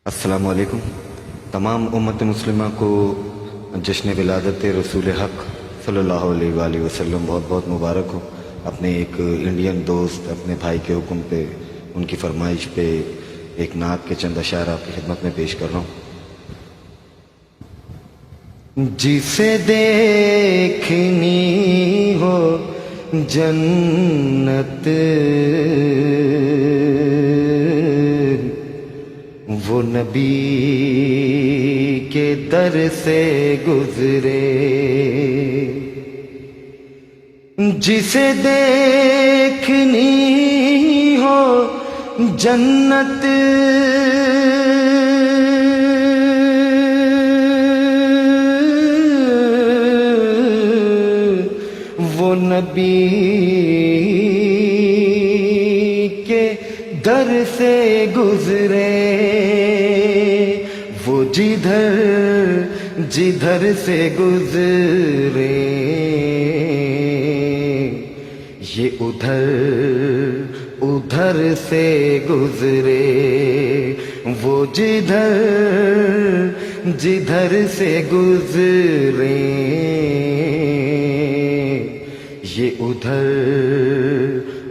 السلام علیکم۔ تمام امت مسلمہ کو جشن ولادت رسول حق صلی اللہ علیہ وآلہ وسلم بہت بہت مبارک ہو۔ اپنے ایک انڈین دوست اپنے بھائی کے حکم پہ، ان کی فرمائش پہ ایک نعت کے چند اشعار آپ کی خدمت میں پیش کر رہا ہوں۔ جسے دیکھنی ہو جنت وہ نبی کے در سے گزرے، جسے دیکھنی ہو جنت وہ نبی کے در سے گزرے، وہ جدھر سے گزرے یہ ادھر سے گزرے، وہ جدھر سے گزرے یہ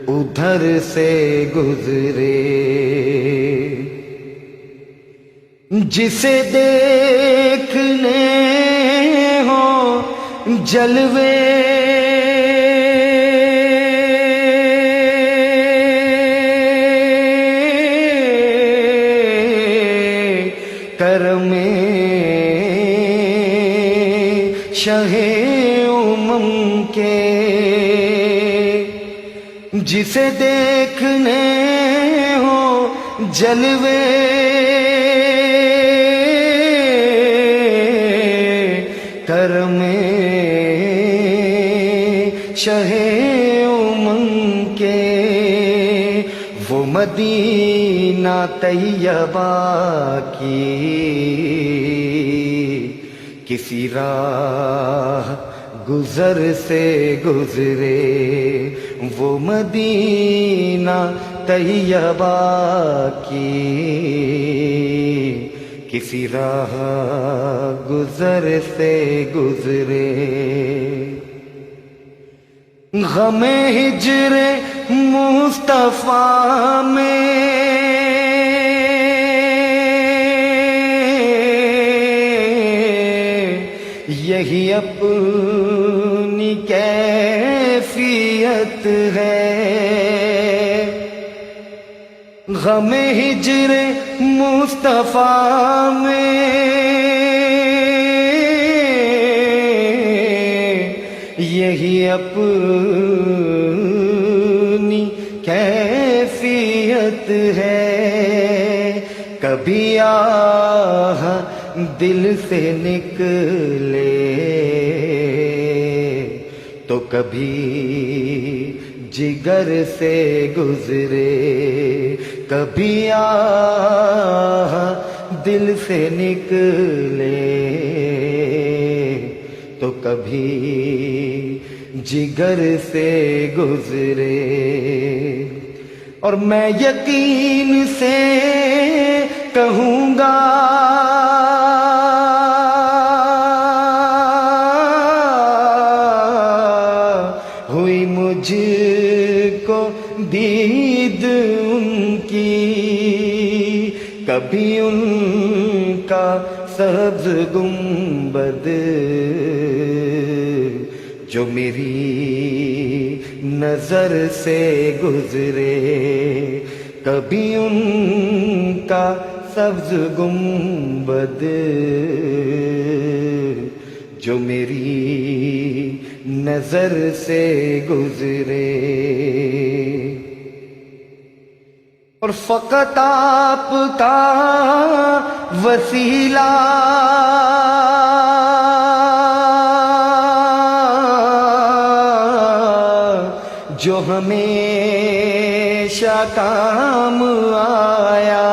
ادھر سے گزرے۔ جسے دیکھنے ہو جلوے کرم شہ امم کے، جسے دیکھنے ہو جلوے کرم شہ امم کے، وہ مدینہ طیبہ کی کسی راہ گزر سے گزرے، وہ مدینہ طیبہ کی کسی راہ گزر سے گزرے۔ غم ہجر مصطفیٰ میں یہی اپنی کیفیت ہے، غم ہجر مصطفیٰ میں یہی اپنی کیفیت ہے، کبھی آہ دل سے نکلے تو کبھی جگر سے گزرے، کبھی آہ دل سے نکلے تو کبھی جگر سے گزرے۔ اور میں یقین سے کہوں گا ہوئی مجھ کو دید ان کی، کبھی ان کا سبز گنبد جو میری نظر سے گزرے، کبھی ان کا سبز گنبد جو میری نظر سے گزرے، اور فقط آپ کا وسیلہ جو ہمیشہ کام آیا،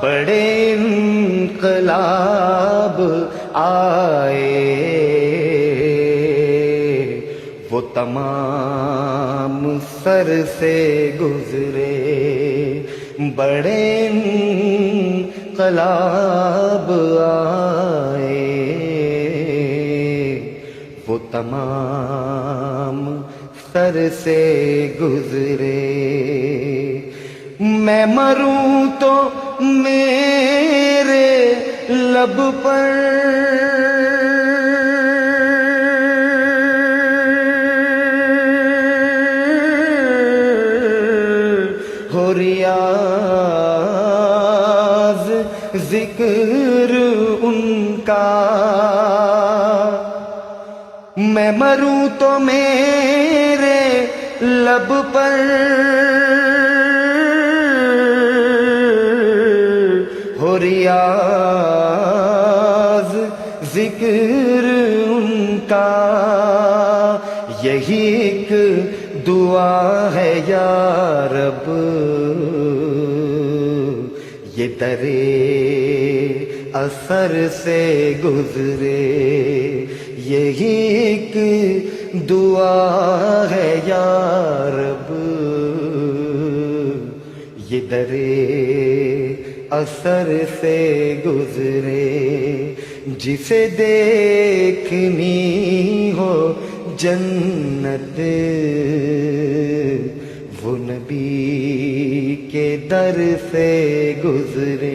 بڑے انقلاب آئے وہ تمام سر سے گزرے، بڑے انقلاب آئے، وہ تمام سر سے گزرے، میں مروں تو میرے لب پر ہو ریاض ذکر ان کا، میں مروں تو میرے لب پر ہو ریاض ذکر ان کا، یہی ایک دعا ہے یا رب، یہ درے اثر سے گزرے، یہی ایک دعا ہے یا رب، یہ درے اثر سے گزرے، جسے دیکھنی ہو جنت وہ نبی کے در سے گزرے،